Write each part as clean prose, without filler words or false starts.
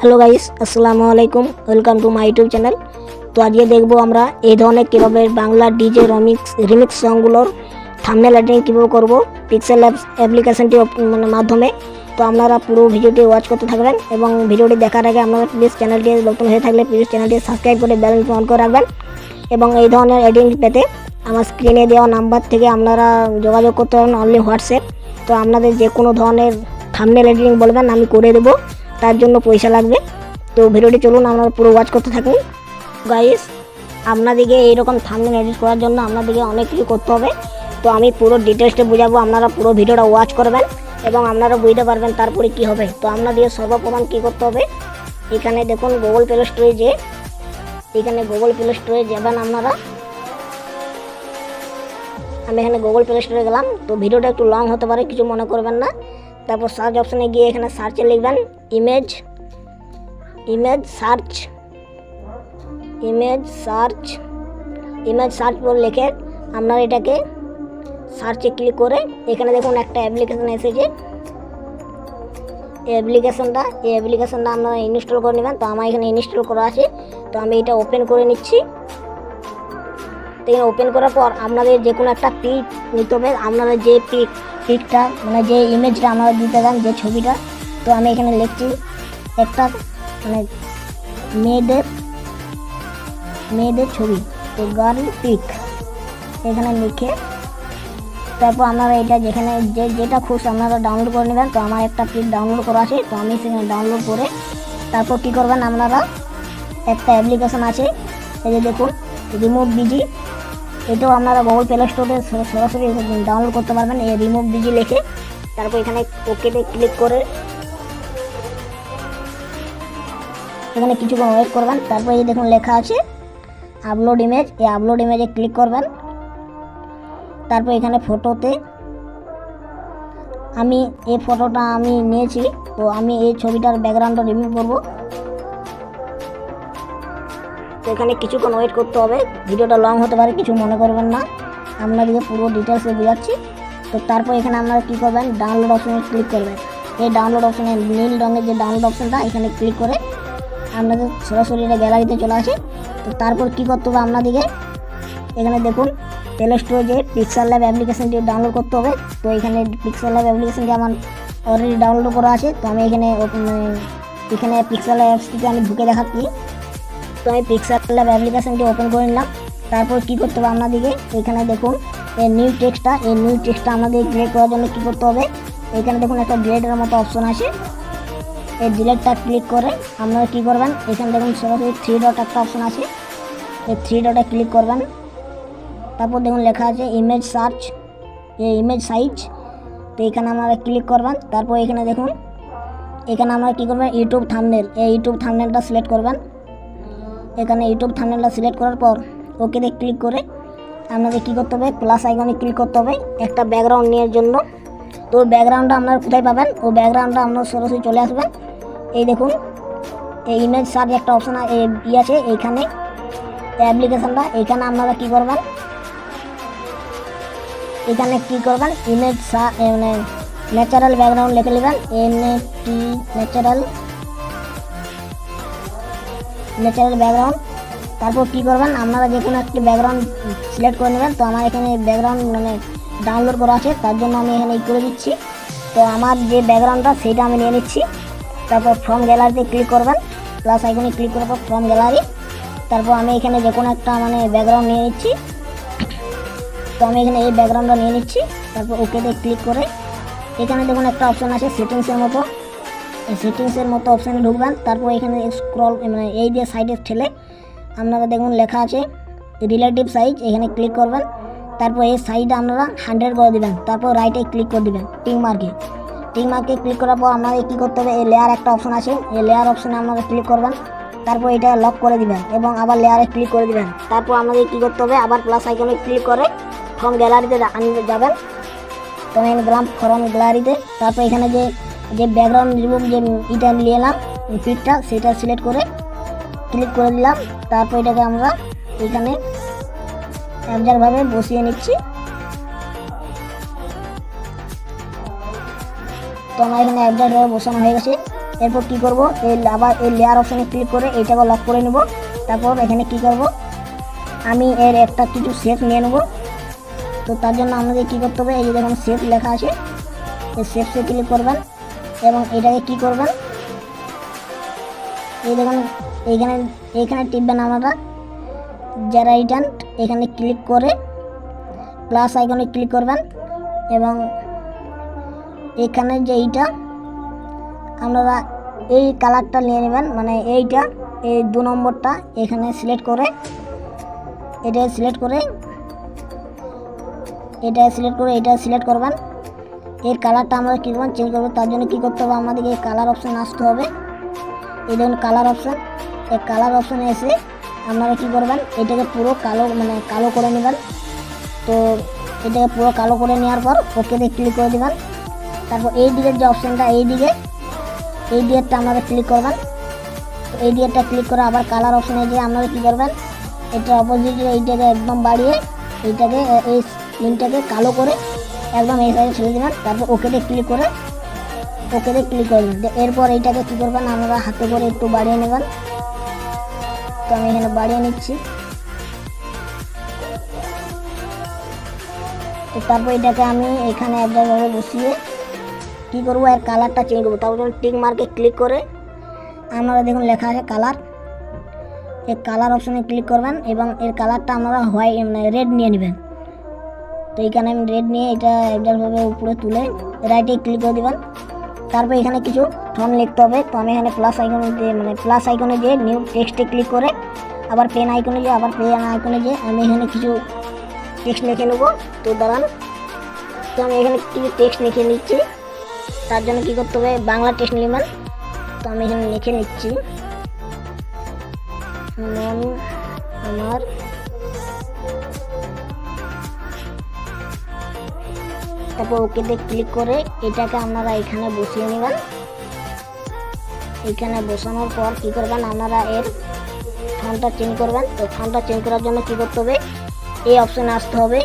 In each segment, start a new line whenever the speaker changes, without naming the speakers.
Hello guys, আসসালামু আলাইকুম। Welcome to my YouTube channel. তো আজকে দেখবো আমরা এই ধরনের কীভাবে বাংলা ডিজে রিমিক্স সংগুলোর থাম্বনেল এডিটিং কীভাবে করবো পিক্সেল অ্যাপ্লিকেশনটি মাধ্যমে। তো আপনারা পুরো ভিডিওটি ওয়াচ করতে থাকবেন এবং ভিডিওটি দেখার আগে আপনারা প্লিজ চ্যানেলটি নতুন হয়ে থাকলে প্লিজ চ্যানেলটি সাবস্ক্রাইব করে বেল আইকন অন করে রাখবেন। এবং এই ধরনের এডিটিং পেতে আমার স্ক্রিনে দেওয়া নাম্বার থেকে আপনারা যোগাযোগ করতে পারেন, অনলি হোয়াটসঅ্যাপ। তো আপনাদের যে কোনো ধরনের থাম্বনেল এডিটিং বলবেন, আমি করে দেবো, তার জন্য পয়সা লাগবে। তো ভিডিওটি চলুন আপনারা পুরো ওয়াচ করতে থাকুন। গাইস, আপনাদেরকে এইরকম থাম্বনেল এডিট করার জন্য আপনাদেরকে অনেক কিছু করতে হবে। তো আমি পুরো ডিটেলসটা বোঝাবো, আপনারা পুরো ভিডিওটা ওয়াচ করবেন এবং আপনারা বুঝতে পারবেন তারপরে কি হবে। তো আপনাদের সর্বপ্রথম কী করতে হবে, এখানে দেখুন গুগল প্লে স্টোরে যাবেন আপনারা। আমি এখানে গুগল প্লে স্টোরে গেলাম। তো ভিডিওটা একটু লং হতে পারে, কিছু মনে করবেন না। তারপর সার্চ অপশানে গিয়ে এখানে সার্চে লিখবেন ইমেজ সার্চ করে লিখে আপনারা এটাকে সার্চে ক্লিক করে এখানে দেখুন একটা অ্যাপ্লিকেশন এসেছে। এই অ্যাপ্লিকেশনটা আপনারা ইনস্টল করে নেবেন। তো আমার এখানে ইনস্টল করা আছে, তো আমি এটা ওপেন করে নিচ্ছি। তো এখানে ওপেন করার পর আপনাদের যে কোনো একটা পিক নিতে হবে। আপনারা যে পিকটা মানে যে ইমেজটা আপনারা দিতে চান, যে ছবিটা, তো আমি এখানে লিখছি একটা মানে মেয়েদের ছবি, তো গার্ল পিক এখানে লিখে তারপর আপনারা এটা যেখানে যেটা খুশি আপনারা ডাউনলোড করে নেবেন। তো আমার একটা পিক ডাউনলোড করা আছে, তো আমি সেখানে ডাউনলোড করে তারপর কী করবেন, আপনারা একটা অ্যাপ্লিকেশন আছে, এই যে দেখুন রিমুভ বিজি। এটাও আপনারা গুগল প্লে স্টোরে সরাসরি ডাউনলোড করতে পারবেন। এই রিমুভ বিজি লিখে তারপর এখানে ওকেতে ক্লিক করে এখানে কিছুক্ষণ ওয়েট করবেন। তারপর এই দেখুন লেখা আছে আপলোড ইমেজ, এই আপলোড ইমেজে ক্লিক করবেন। তারপর এখানে ফটোতে এই ফটোটা আমি নিয়েছি, তো আমি এই ছবিটার ব্যাকগ্রাউন্ডটা রিমুভ করব। তো এখানে কিছুক্ষণ ওয়েট করতে হবে, ভিডিওটা লং হতে পারে, কিছু মনে করবেন না, আপনাদেরকে পুরো ডিটেলসে বোঝাচ্ছি। তো তারপর এখানে আপনারা কী করবেন, ডাউনলোড অপশানে ক্লিক করবেন। এই ডাউনলোড অপশানে নীল রঙের যে ডাউনলোড অপশানটা, এখানে ক্লিক করে আপনাদের সরাসরি এটা গ্যালারিতে চলে আসে। তো তারপর কী করতে হবে আপনাদেরকে, এখানে দেখুন প্লে স্টোরে যে পিক্সেল ল্যাব অ্যাপ্লিকেশনটি ডাউনলোড করতে হবে। তো এখানে পিক্সেল ল্যাব অ্যাপ্লিকেশনটি আমার অলরেডি ডাউনলোড করা আছে। তো আমি এখানে পিক্সেল ল্যাব অ্যাপসটিতে আমি ঢুকে দেখাচ্ছি। তো আমি পিক্সেল ল্যাব অ্যাপ্লিকেশনটি ওপেন করে নিলাম। তারপর কী করতে হবে আপনাদেরকে, এখানে দেখুন এই নিউ টেক্সটটা আপনাদের গ্রেড করার জন্য কী করতে হবে, এখানে দেখুন একটা গ্রেডের মতো অপশন আছে, এই ডিলেটটা ক্লিক করে আপনারা কী করবেন, এখানে দেখুন সরাসরি 3 ডট একটা অপশন আছে, এই 3 ডটে ক্লিক করবেন। তারপর দেখুন লেখা আছে ইমেজ সাইজ, তো এখানে আপনারা ক্লিক করবেন। তারপর এখানে দেখুন এখানে আমরা কী করবেন, ইউটিউব থাম্বনেল, এই ইউটিউব থাম্বনেলটা সিলেক্ট করবেন। এখানে ইউটিউব থাম্বনেলটা সিলেক্ট করার পর ওকেতে ক্লিক করে আপনাদের কী করতে হবে, প্লাস আইকনে ক্লিক করতে হবে একটা ব্যাকগ্রাউন্ড নেওয়ার জন্য। তো ব্যাকগ্রাউন্ডটা আপনারা কোথায় পাবেন, ও ব্যাকগ্রাউন্ডটা আপনারা সরাসরি চলে আসবেন। এই দেখুন এই ইমেজ সার্চ একটা অপশান আছে এইখানে অ্যাপ্লিকেশানটা, এখানে আপনারা কী করবেন, এখানে কী করবেন ইমেজ মানে ন্যাচারাল ব্যাকগ্রাউন্ড লিখে নেবেন, ন্যাচারাল ব্যাকগ্রাউন্ড। তারপর কী করবেন, আপনারা যে কোনো একটি ব্যাকগ্রাউন্ড সিলেক্ট করে নেবেন। তো আমার এখানে ব্যাকগ্রাউন্ড মানে ডাউনলোড করা আছে, তার জন্য আমি এখানে করে দিচ্ছি। তো আমার যে ব্যাকগ্রাউন্ডটা সেটা আমি নিয়ে নিচ্ছি। তারপর ফ্রম গ্যালারিতে ক্লিক করবেন, প্লাস আইকনে ক্লিক করার পর ফ্রম গ্যালারি। তারপর আমি এখানে যে কোনো একটা মানে ব্যাকগ্রাউন্ড নিয়ে নিচ্ছি। তো আমি এখানে এই ব্যাকগ্রাউন্ডটা নিয়ে নিচ্ছি। তারপর ওকেতে ক্লিক করে এখানে দেখুন একটা অপশান আছে সেটিংসের মতো অপশানে ঢুকবেন। তারপর এখানে স্ক্রল মানে এই যে সাইডে ঠেলে আপনারা দেখুন লেখা আছে রিলেটিভ সাইজ, এখানে ক্লিক করবেন। তারপর এই সাইজটা আপনারা 100 করে দেবেন। তারপর রাইটে ক্লিক করে দেবেন টিক মার্কে ক্লিক করার পর আপনাদের কী করতে হবে, এই লেয়ার একটা অপশান আছে, এই লেয়ার অপশানে আপনারা ক্লিক করবেন। তারপর এটা লক করে দিবেন এবং আবার লেয়ারে ক্লিক করে দিবেন। তারপর আমাদের কী করতে হবে, আবার প্লাস আইকনে ক্লিক করে ফ্রম গ্যালারিতে যাবেন। তো আমি গেলাম ফ্রম গ্যালারিতে। তারপর এখানে যে ব্যাকগ্রাউন্ড রিমুভ যে এটা নিয়ে এলাম পিকটা, সেটা সিলেক্ট করে ক্লিক করে দিলাম। তারপর এটাকে আমরা এখানে অ্যাবজারভাবে বসিয়ে নিচ্ছি। তো আমার এখানে অ্যাডজাস্ট বসানো হয়ে গেছে। এরপর কি করব, আবার এই লেয়ার অপশনে ক্লিক করে এইটাকে লক করে নেব। তারপর এখানে কি করব, আমি এর একটা কিছু শেপ নিয়ে নেব। তো তার জন্য আমাদের কী করতে হবে, এই যে দেখুন শেপ লেখা আছে, এই শেপসে ক্লিক করবেন এবং এটাকে কি করবেন, এই দেখুন এইখানে টিপবেন আপনারা জেনারেট্যান্ট, এখানে ক্লিক করে প্লাস আইকনে ক্লিক করবেন এবং এখানে যে এইটা আপনারা এই কালারটা নিয়ে নেবেন, মানে এইটা এই 2 নম্বরটা এখানে সিলেক্ট করে এটা সিলেক্ট করবেন। এর কালারটা আমরা কী করবেন, চেঞ্জ করবো। তার জন্য কী করতে হবে, আমাদেরকে এই কালার অপশান আসতে হবে। এই দেখুন কালার অপশান, এই কালার অপশানে এসে আপনারা কী করবেন, এটাকে পুরো কালো মানে কালো করে নেবেন। তো এটাকে পুরো কালো করে নেওয়ার পর ওকেতে ক্লিক করে দেবেন। তারপর এই দিকের যে অপশানটা এই দিকেরটা আপনারা ক্লিক করবেন। তো এই দিকেরটা ক্লিক করে আবার কালার অপশানে গিয়ে আপনারা কী করবেন, এটা অপোজিটে এইটাকে একদম বাড়িয়ে এইটাকে এই স্ক্রিনটাকে কালো করে একদম এই সাইডে ছেড়ে দেবেন। তারপর ওকেতে ক্লিক করে দেবেন। এরপর এইটাকে কী করবেন, আপনারা হাতে করে একটু বাড়িয়ে নেবেন। তো আমি এখানে বাড়িয়ে নিচ্ছি। তো তারপর এটাকে আমি এখানে এক জায়গায় বসিয়ে কী করবো, এর কালারটা চেঞ্জ করবো। তারপর টিক মার্কে ক্লিক করে আপনারা দেখুন লেখা আছে কালার, এই কালার অপশানে ক্লিক করবেন এবং এর কালারটা আপনারা মানে রেড নিয়ে নেবেন। তো এইখানে আমি রেড নিয়ে এটা একজারভাবে উপরে তুলে রাইটে ক্লিক করে দেবেন। তারপর এখানে কিছু ফন্ট লিখতে হবে। তো আমি এখানে প্লাস আইকনে যে নিউ টেক্সটে ক্লিক করে আবার পেন আইকনে যে আমি এখানে কিছু টেক্সট লিখে নেব। তো দাঁড়ান, তো আমি এখানে কিছু টেক্সট লিখে নিচ্ছি। তার জন্য কী করতে হবে, বাংলা টেক্সট নেবেন। তো আমি এখানে লিখে নিচ্ছি, আমার তারপর ওকেতে ক্লিক করে এটাকে আপনারা এখানে বসিয়ে নেবেন। এখানে বসানোর পর কী করবেন, আপনারা এর ফন্টটা চেঞ্জ করবেন। তো ফন্টটা চেঞ্জ করার জন্য কী করতে হবে, এই অপশানে আসতে হবে।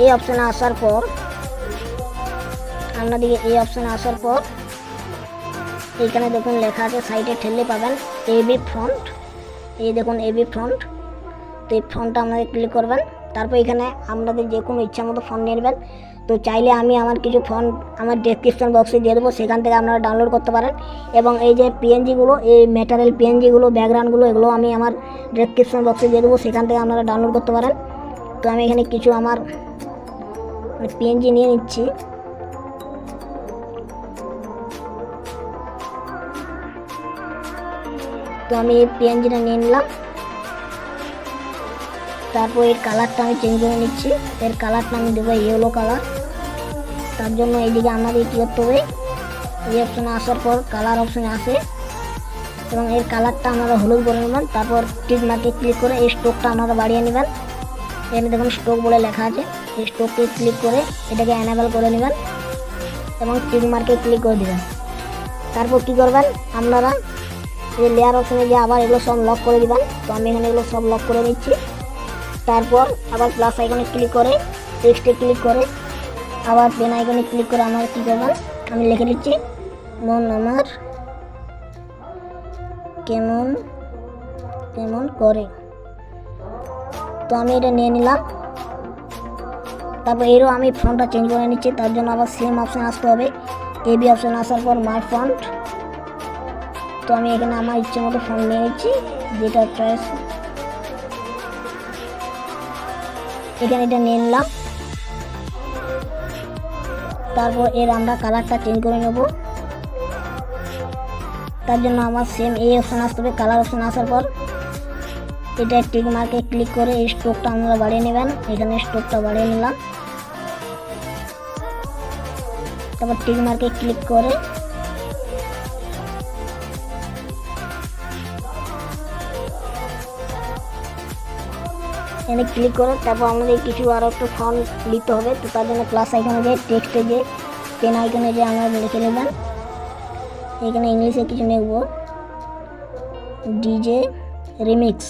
এই অপশানে আসার পর আপনাদেরকে এইখানে দেখুন লেখা আছে, সাইডে ঠেললে পাবেন এবি ফন্ট। এই দেখুন এবি ফন্ট। তো এই ফন্টটা আপনাদের ক্লিক করবেন। তারপর এখানে আপনাদের যে কোনো ইচ্ছা মতো ফন্ট নিয়ে নেবেন। তো চাইলে আমি আমার কিছু ফন্ট আমার ডেসক্রিপশন বক্সে দিয়ে দেবো, সেখান থেকে আপনারা ডাউনলোড করতে পারেন। এবং এই যে পিএনজিগুলো, এই ম্যাটেরিয়াল পিএনজিগুলো, ব্যাকগ্রাউন্ডগুলো, এগুলো আমি আমার ডেসক্রিপশন বক্সে দিয়ে দেবো, সেখান থেকে আপনারা ডাউনলোড করতে পারেন। তো আমি এখানে কিছু আমার পিএনজি নিয়ে নিচ্ছি। তো আমি এই পিএনজিটা নিয়ে নিলাম। তারপর এর কালারটা আমি চেঞ্জ করে নিচ্ছি। এর কালারটা আমি দেবো ইয়েলো কালার। তার জন্য এইদিকে আমাদের কী করতে হবে, এই অপশানে আসার পর কালার অপশানে আসে এবং এর কালারটা আপনারা হলুদ করে নেবেন। তারপর টিক মার্কে ক্লিক করে এই স্ট্রোকটা আপনারা বাড়িয়ে নেবেন। এখানে দেখুন স্ট্রোক বলে লেখা আছে, এই স্ট্রোককে ক্লিক করে এটাকে অ্যানেবল করে নেবেন এবং টিক মার্কে ক্লিক করে দেবেন। তারপর কী করবেন, আপনারা এই লেয়ার অপশানে গিয়ে আবার এগুলো সব লক করে দেবেন। তো আমি এখানে এগুলো সব লক করে নিচ্ছি। তারপর আবার প্লাস আইকনে ক্লিক করে টেক্সটে ক্লিক করে আবার পেন আইকনে ক্লিক করে আমার কী করবেন, আমি লিখে দিচ্ছি মন আমার কেমন করে। তো আমি এটা নিয়ে নিলাম। তারপর এরও আমি ফন্টটা চেঞ্জ করে নিচ্ছি। তার জন্য আবার সেম অপশান আসতে হবে, এবি অপশান আসার পর মাই ফন্ট। তো আমি এখানে আমার ইচ্ছে মতো ফন্ট নিয়ে নিচ্ছি, যেটা চয়েস এখানে এটা নিয়ে নিলাম। তারপর এর আমরা কালারটা চেঞ্জ করে নেব। তার জন্য আমার সেম এই অপশান আসতে হবে, কালার অপশান আসার পর এটা টিক মার্কে ক্লিক করে এই স্ট্রোকটা আপনারা বাড়িয়ে নেবেন। এখানে স্ট্রোকটা বাড়িয়ে নিলাম। তারপর টিক মার্কে ক্লিক করে এখানে ক্লিক করে তারপর আমাদের কিছু আরও একটু ফন্ট লিখতে হবে। তো তার জন্য প্লাস আইকনে যে টেক্সটে যে পেন আইকনে যে আমরা লিখে নেবেন। এখানে ইংলিশে কিছু লিখব, ডিজে রিমিক্স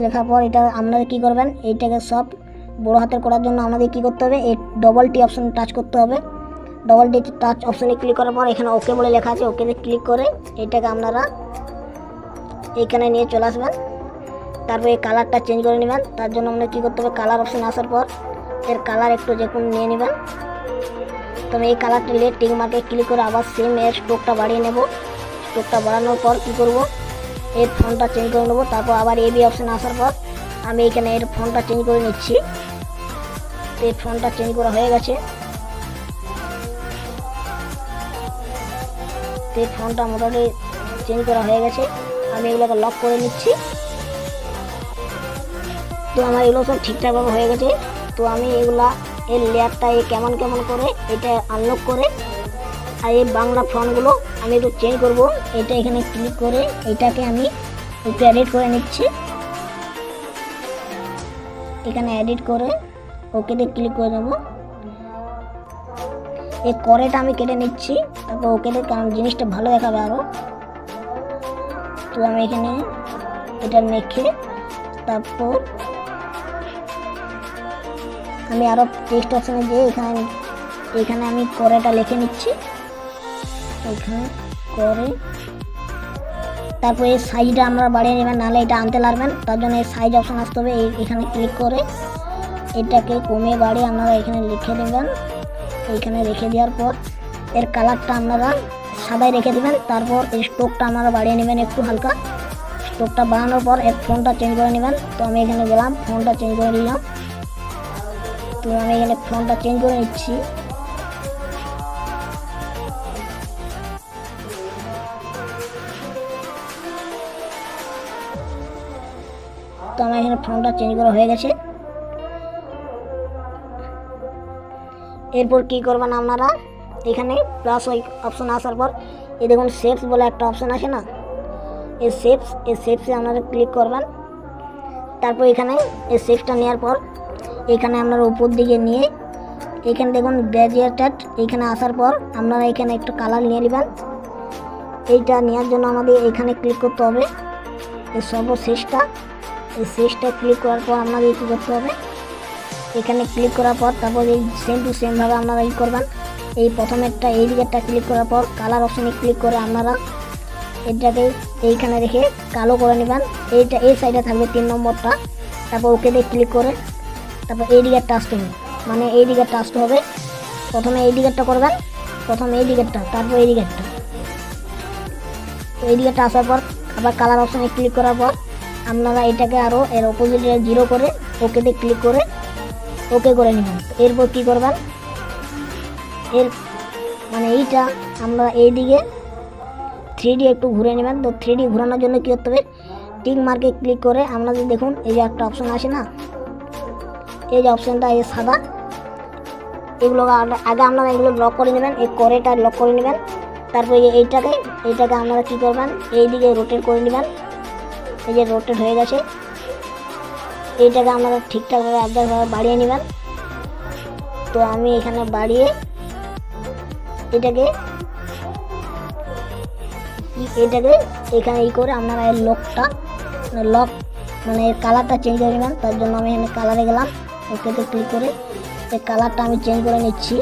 লেখার পর এটা আপনারা কী করবেন, এইটাকে সব বড়ো হাতের করার জন্য আমাদের কী করতে হবে, এই ডবল টি অপশান টাচ করতে হবে। ডবল টাচ অপশানে ক্লিক করার পর এখানে ওকে বলে লেখা আছে, ওকেতে ক্লিক করে এটাকে আপনারা এইখানে নিয়ে চলে আসবেন। তারপর এই কালারটা চেঞ্জ করে নেবেন। তার জন্য আপনার কী করতে হবে, কালার অপশানে আসার পর এর কালার একটু যে কোনো নিয়ে নেবেন। তো আমি এই কালারটা নিয়ে টিক মার্কে ক্লিক করে আবার সেম এর স্ট্রোকটা বাড়িয়ে নেব। স্ট্রোকটা বাড়ানোর পর কী করব, এর ফন্টটা চেঞ্জ করে নেব। তারপর আবার এবি অপশানে আসার পর আমি এখানে এর ফন্টটা চেঞ্জ করে নিচ্ছি। এর ফন্টটা চেঞ্জ করা হয়ে গেছে। এই ফন্টটা মোটামুটি চেঞ্জ করা হয়ে গেছে। আমি এগুলোকে লক করে নিচ্ছি। তো আমার এগুলো সব ঠিকঠাকভাবে হয়ে গেছে। তো আমি এগুলা এর লেয়ারটা কেমন কেমন করে এটা আনলক করে আর এই বাংলা ফন্টগুলো আমি একটু চেঞ্জ করব। এটা এখানে ক্লিক করে এটাকে আমি একটু এডিট করে নিচ্ছি। এখানে এডিট করে ওকেতে ক্লিক করে দেবো। এই করেটা আমি কেটে নিচ্ছি, তারপর ওকেতে, কারণ জিনিসটা ভালো দেখাবে আরও। তো আমি এখানে এটা লিখে তারপর আমি আরও টেক্সট অপশানে গিয়ে এখানে আমি করেটা লিখে নিচ্ছি। এখানে করে তারপর এই সাইজটা আপনারা বাড়িয়ে নেবেন, নাহলে এটা আনতে পারবেন। তার জন্য এই সাইজ অপশান আসতে হবে। এখানে ক্লিক করে এটাকে কমিয়ে বাড়িয়ে আপনারা এখানে লিখে দেবেন। এইখানে রেখে দেওয়ার পর এর কালারটা আপনারা সাদাই রেখে দেবেন। তারপর এই স্ট্রোকটা আপনারা বাড়িয়ে নেবেন একটু হালকা। স্ট্রোকটা বাড়ানোর পর এর ফন্টটা চেঞ্জ করে নেবেন। তো আমি এখানে গেলাম, ফন্টটা চেঞ্জ করে নিলাম। তো আমি এখানে ফন্টটা চেঞ্জ করে নিচ্ছি। তো আমার এখানে ফন্টটা চেঞ্জ করা হয়ে গেছে। এরপর কী করবেন আপনারা, এখানে প্লাস অপশন আসার পর এই দেখুন শেপস বলে একটা অপশন আছে না, এই শেপসে আপনারা ক্লিক করবেন। তারপর এখানে এই শেপসটা নেওয়ার পর এখানে আপনারা উপর দিকে নিয়ে এখানে দেখুন গ্র্যাজুয়েটেড, এইখানে আসার পর আপনারা এখানে একটু কালার নিয়ে নেবেন। এইটা নেওয়ার জন্য আমাদের এখানে ক্লিক করতে হবে এই সর্বশেষটা। এই শেষটা ক্লিক করার পর আপনাদের কী করতে হবে, এখানে ক্লিক করার পর তারপর এই সেম টু সেমভাবে আপনারা ই করবেন। এই প্রথমেরটা এই দিকেরটা ক্লিক করার পর কালার অপশানে ক্লিক করে আপনারা এটাকে এইখানে রেখে কালো করে নেবেন। এইটা এই সাইডে থাকবে 3 নম্বরটা। তারপর ওকেতে ক্লিক করে তারপর এই দিকেরটা আসতে হবে, মানে এই দিকেরটা আসতে হবে। প্রথমে এই দিকেরটা করবেন, প্রথমে এই দিকেরটা, তারপর এই দিকেরটা। তো এই দিকেরটা আসার পর আবার কালার অপশানে ক্লিক করার পর আপনারা এটাকে আরও এর অপোজিটে 0 করে ওকেতে ক্লিক করে ওকে করে নেবেন। এরপর কী করবেন, এর মানে এইটা আমরা এই দিকে 3D একটু ঘুরে নেবেন। তো 3D ঘোরানোর জন্য কী করতে হবে, টিক মার্কে ক্লিক করে আপনাদের দেখুন এই যে একটা অপশান আছে না, এই যে অপশানটা এই সাদা, এগুলো আগে আপনারা এগুলো লক করে নেবেন। এই করেটা লক করে নেবেন। তারপর এইটাকে আপনারা কী করবেন, এই দিকে রোটেট করে নেবেন। এই যে রোটেট হয়ে গেছে। এইটাকে আপনারা ঠিকঠাকভাবে একভাবে বাড়িয়ে নেবেন। তো আমি এখানে বাড়িয়ে এটাকে এখানে করে আপনারা এর লক মানে এর কালারটা চেঞ্জ করে নেবেন। তার জন্য আমি এখানে কালারে গেলাম, ওকেতে ক্লিক করে এই কালারটা আমি চেঞ্জ করে নিচ্ছি।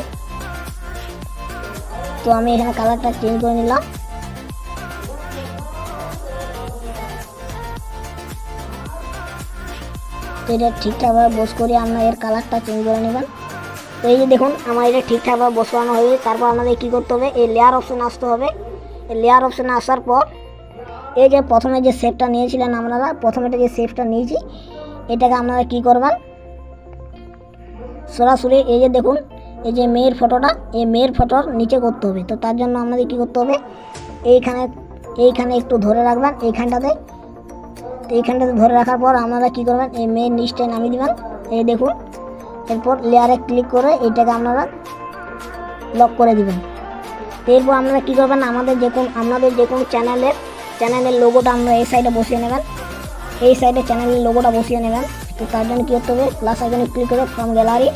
তো আমি এখানে কালারটা চেঞ্জ করে নিলাম। তো এটা ঠিকঠাকভাবে বস করে আপনারা এর কালারটা চেঞ্জ করে নেবেন। তো এই যে দেখুন আমার এটা ঠিকঠাকভাবে বসানো হয়ে গেছে। তারপর আমাদের কী করতে হবে, এই লেয়ার অপশানে আসতে হবে। এই লেয়ার অপশানে আসার পর এই যে প্রথমে যে শেপটা নিয়েছিলেন আপনারা, প্রথমেটা যে শেপটা নিয়েছি এটাকে আপনারা কী করবেন, সরাসরি এই যে দেখুন এই যে মেয়ের ফটোটা, এই মেয়ের ফটোর নিচে করতে হবে। তো তার জন্য আমাদের কী করতে হবে, এইখানে একটু ধরে রাখবেন এইখানটাতে। তো এইখানটাতে ধরে রাখার পর আপনারা কী করবেন, এই মেয়ের নিচটায় নামিয়ে দেবেন। এই দেখুন, এরপর লেয়ারে ক্লিক করে এইটাকে আপনারা লক করে দিবেন। তো এরপর আপনারা কী করবেন, আপনাদের যে কোনো চ্যানেলের লোগোটা আপনারা এই সাইডে বসিয়ে নেবেন। এই সাইডে চ্যানেলের লোগোটা বসিয়ে নেবেন। তো তার জন্য কী করতে হবে, প্লাস আইকনে ক্লিক করে ফ্রম গ্যালারি,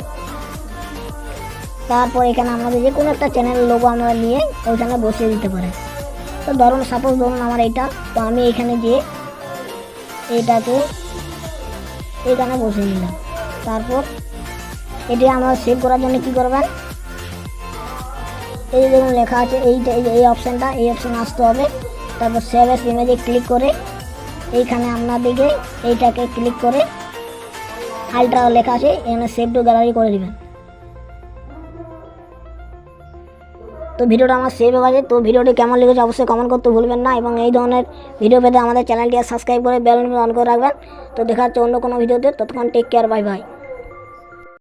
তারপর এখানে আপনাদের যে কোনো একটা চ্যানেলের লোগো আপনারা নিয়ে ওইখানে বসিয়ে দিতে পারেন। তো সাপোজ ধরুন আমার এইটা, তো আমি এখানে গিয়ে এটাকে এখানে বসিয়ে নিলাম। তারপর এটি আমরা সেভ করার জন্য কী করবেন, এই দেখুন লেখা আছে এই অপশানটা, এই অপশানে আসতে হবে। তারপর সেভ এস ইমেজে ক্লিক করে এইখানে আপনাদেরকে এইটাকে ক্লিক করে আলট্রা লেখা আছে এখানে সেভ টু গ্যালারি করে দেবেন। তো ভিডিওটা আমার সেভ হয়ে গেছে। তো ভিডিওটি কেমন লেগেছে অবশ্যই কমেন্ট করতে ভুলবেন না, এবং এই ধরনের ভিডিও পেতে আমাদের চ্যানেলটি সাবস্ক্রাইব করে বেল অন করে রাখবেন। তো দেখা হচ্ছে অন্য কোনো ভিডিওতে, ততক্ষণ টেক কেয়ার, বাই বাই।